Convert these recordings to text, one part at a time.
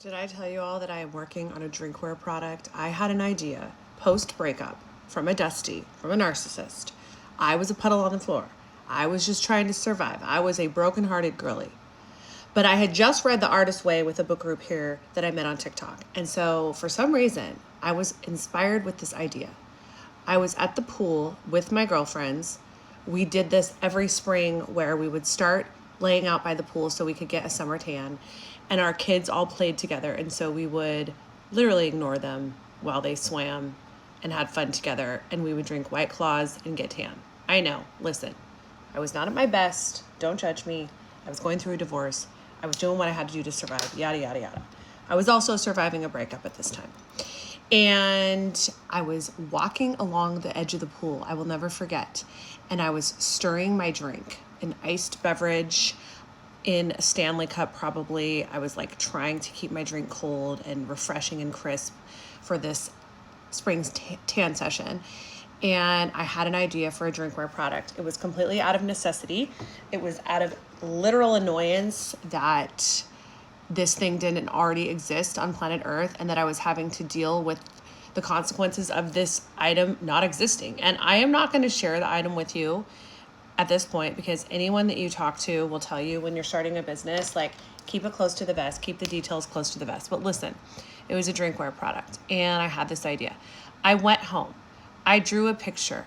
Did I tell you all that I am working on a drinkware product? I had an idea post-breakup from a Dusty, from a narcissist. I was a puddle on the floor. I was just trying to survive. I was a broken-hearted girly. But I had just read The Artist's Way with a book group here that I met on TikTok. And so for some reason, I was inspired with this idea. I was at the pool with my girlfriends. We did this every spring where we would start laying out by the pool so we could get a summer tan. And our kids all played together. And so we would literally ignore them while they swam and had fun together. And we would drink White Claws and get tan. I know, listen, I was not at my best. Don't judge me. I was going through a divorce. I was doing what I had to do to survive, yada, yada, yada. I was also surviving a breakup at this time. And I was walking along the edge of the pool. I will never forget. And I was stirring my drink, an iced beverage in a Stanley cup probably. I was like trying to keep my drink cold and refreshing and crisp for this spring's tan session. And I had an idea for a drinkware product. It was completely out of necessity. It was out of literal annoyance that this thing didn't already exist on planet Earth and that I was having to deal with the consequences of this item not existing. And I am not going to share the item with you at this point because anyone that you talk to will tell you when you're starting a business, like, keep it close to the vest, keep the details close to the vest. But listen, it was a drinkware product and I had this idea. I went home. I drew a picture.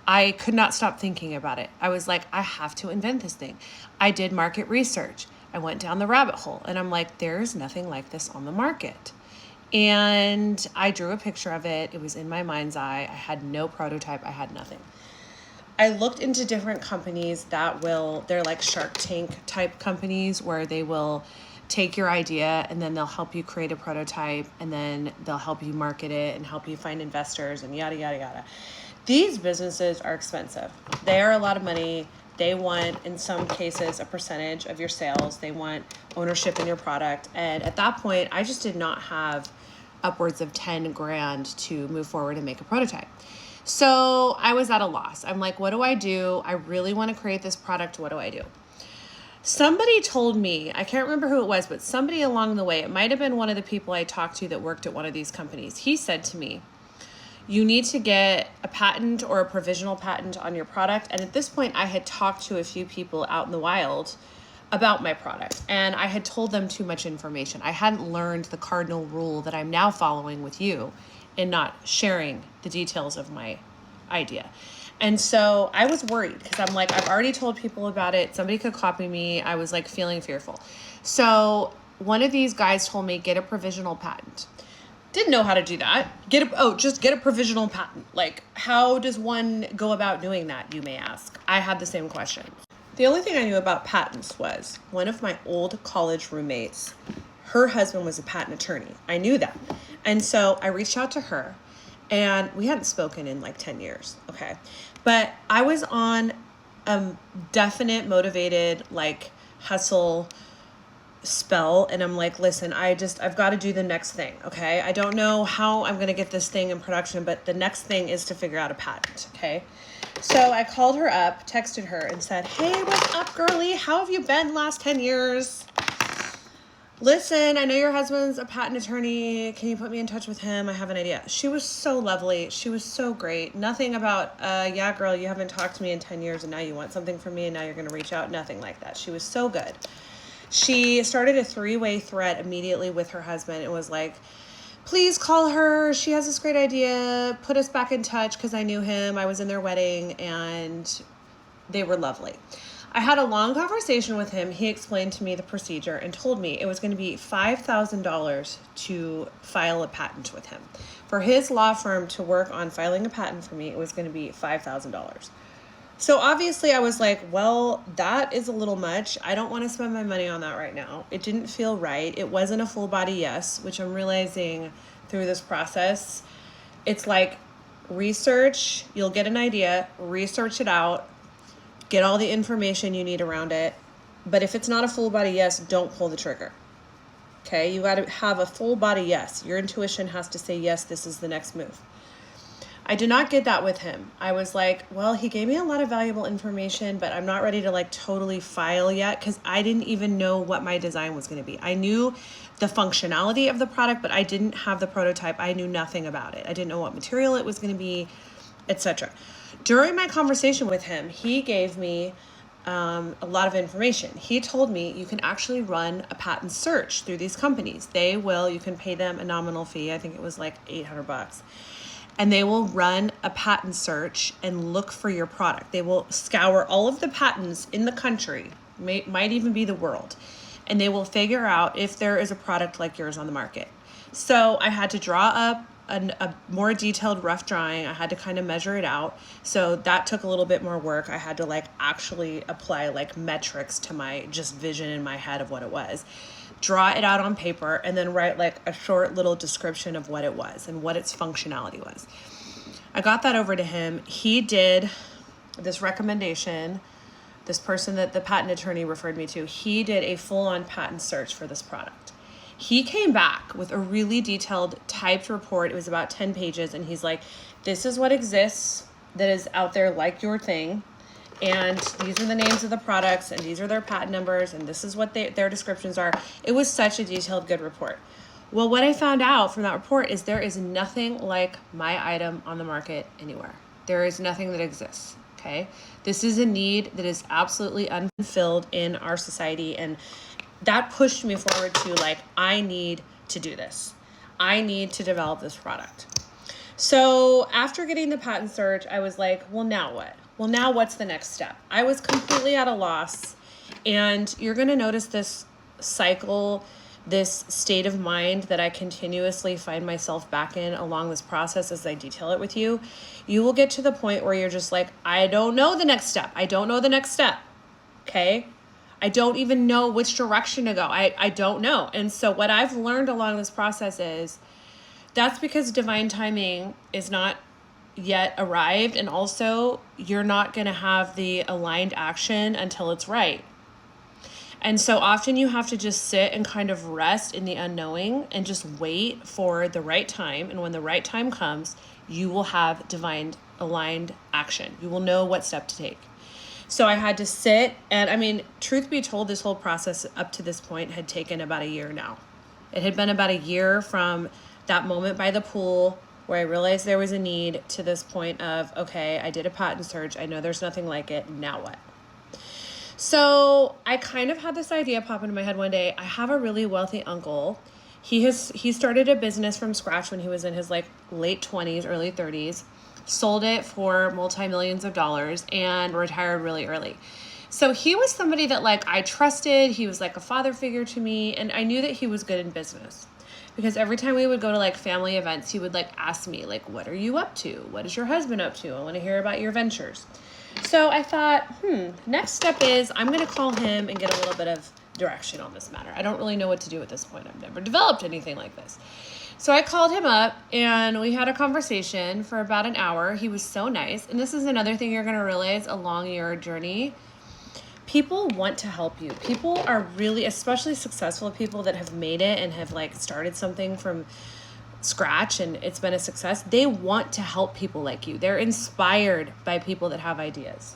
I could not stop thinking about it. I was like, I have to invent this thing. I did market research. I went down the rabbit hole and I'm like, there's nothing like this on the market. And I drew a picture of it. It was in my mind's eye. I had no prototype. I had nothing. I looked into different companies they're like Shark Tank type companies where they will take your idea and then they'll help you create a prototype and then they'll help you market it and help you find investors and yada, yada, yada. These businesses are expensive. They are a lot of money. They want, in some cases, a percentage of your sales. They want ownership in your product. And at that point, I just did not have upwards of 10 grand to move forward and make a prototype. So I was at a loss. I'm like, what do I do? I really want to create this product. What do I do? Somebody told me, I can't remember who it was, but somebody along the way, it might have been one of the people I talked to that worked at one of these companies. He said to me, you need to get a patent or a provisional patent on your product. And at this point, I had talked to a few people out in the wild about my product, and I had told them too much information. I hadn't learned the cardinal rule that I'm now following with you in not sharing the details of my idea. And so I was worried because I'm like, I've already told people about it. Somebody could copy me. I was like feeling fearful. So one of these guys told me, get a provisional patent. Didn't know how to do that. Just get a provisional patent. Like, how does one go about doing that, you may ask? I had the same question. The only thing I knew about patents was one of my old college roommates, her husband was a patent attorney. I knew that. And so I reached out to her and we hadn't spoken in like 10 years. Okay. But I was on a definite motivated, like, hustle spell. And I'm like, listen, I've got to do the next thing. Okay. I don't know how I'm going to get this thing in production, but the next thing is to figure out a patent. Okay. So I called her up, texted her and said, hey, what's up, girly? How have you been last 10 years? Listen, I know your husband's a patent attorney. Can you put me in touch with him? I have an idea. She was so lovely. She was so great. Nothing about, yeah, girl, you haven't talked to me in 10 years and now you want something from me and now you're going to reach out. Nothing like that. She was so good. She started a 3-way thread immediately with her husband. It was like, please call her. She has this great idea. Put us back in touch because I knew him. I was in their wedding and they were lovely. I had a long conversation with him. He explained to me the procedure and told me it was going to be $5,000 to file a patent with him. For his law firm to work on filing a patent for me, it was going to be $5,000. So obviously I was like, well, that is a little much. I don't want to spend my money on that right now. It didn't feel right. It wasn't a full body yes, which I'm realizing through this process. It's like research, you'll get an idea, research it out, get all the information you need around it. But if it's not a full body yes, don't pull the trigger. Okay, you got to have a full body yes. Your intuition has to say, yes, this is the next move. I did not get that with him. I was like, well, he gave me a lot of valuable information, but I'm not ready to like totally file yet because I didn't even know what my design was going to be. I knew the functionality of the product, but I didn't have the prototype. I knew nothing about it. I didn't know what material it was going to be, etc. During my conversation with him, he gave me a lot of information. He told me you can actually run a patent search through these companies. You can pay them a nominal fee. I think it was like $800. And they will run a patent search and look for your product. They will scour all of the patents in the country, might even be the world, and they will figure out if there is a product like yours on the market. So I had to draw up a more detailed rough drawing. I had to kind of measure it out. So that took a little bit more work. I had to like actually apply like metrics to my just vision in my head of what it was. Draw it out on paper, and then write like a short little description of what it was and what its functionality was. I got that over to him. He did this recommendation. This person that the patent attorney referred me to, he did a full-on patent search for this product. He came back with a really detailed typed report. It was about 10 pages. And he's like, this is what exists that is out there like your thing. And these are the names of the products, and these are their patent numbers, and this is what their descriptions are. It was such a detailed, good report. Well, what I found out from that report is there is nothing like my item on the market anywhere. There is nothing that exists, okay? This is a need that is absolutely unfilled in our society, and that pushed me forward to like, I need to do this. I need to develop this product. So after getting the patent search, I was like, well, now what? Well, now what's the next step? I was completely at a loss, and you're going to notice this cycle, this state of mind that I continuously find myself back in along this process as I detail it with you. You will get to the point where you're just like, I don't know the next step. I don't know the next step. Okay. I don't even know which direction to go. I don't know. And so what I've learned along this process is that's because divine timing is not yet arrived, and also you're not going to have the aligned action until it's right. And so often you have to just sit and kind of rest in the unknowing and just wait for the right time. And when the right time comes, you will have divine aligned action. You will know what step to take. So I had to sit, and I mean, truth be told, this whole process up to this point had taken about a year now. It had been about a year from that moment by the pool where I realized there was a need to this point of, okay, I did a patent search. I know there's nothing like it. Now what? So I kind of had this idea pop into my head one day. I have a really wealthy uncle. He started a business from scratch when he was in his like late 20s, early 30s, sold it for multi-millions of dollars, and retired really early. So he was somebody that like I trusted. He was like a father figure to me, and I knew that he was good in business. Because every time we would go to like family events, he would like ask me like, what are you up to? What is your husband up to? I want to hear about your ventures. So I thought, next step is I'm going to call him and get a little bit of direction on this matter. I don't really know what to do at this point. I've never developed anything like this. So I called him up and we had a conversation for about an hour. He was so nice. And this is another thing you're going to realize along your journey. People want to help you. People are really, especially successful people that have made it and have like started something from scratch and it's been a success. They want to help people like you. They're inspired by people that have ideas.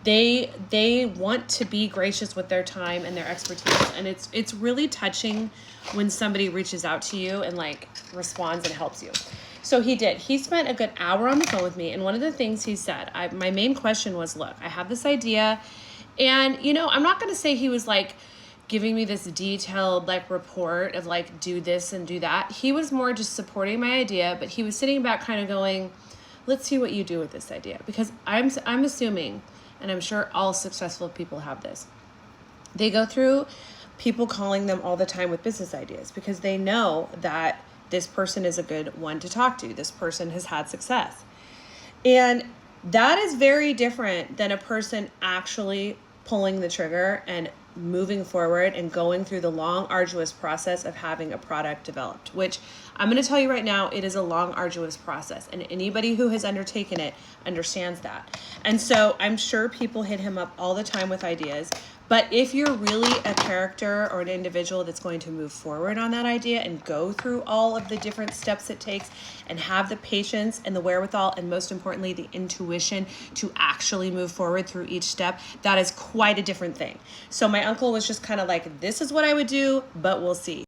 They want to be gracious with their time and their expertise. And it's really touching when somebody reaches out to you and like responds and helps you. So he did. He spent a good hour on the phone with me. And one of the things he said, my main question was, look, I have this idea. And, you know, I'm not going to say he was like giving me this detailed like report of like, do this and do that. He was more just supporting my idea, but he was sitting back kind of going, let's see what you do with this idea. Because I'm assuming, and I'm sure all successful people have this, they go through people calling them all the time with business ideas because they know that this person is a good one to talk to. This person has had success. And that is very different than a person actually pulling the trigger and moving forward and going through the long, arduous process of having a product developed, which I'm going to tell you right now, it is a long, arduous process. And anybody who has undertaken it understands that. And so I'm sure people hit him up all the time with ideas, But if you're really a character or an individual that's going to move forward on that idea and go through all of the different steps it takes and have the patience and the wherewithal and most importantly, the intuition to actually move forward through each step, that is quite a different thing. So my uncle was just kind of like, this is what I would do, but we'll see.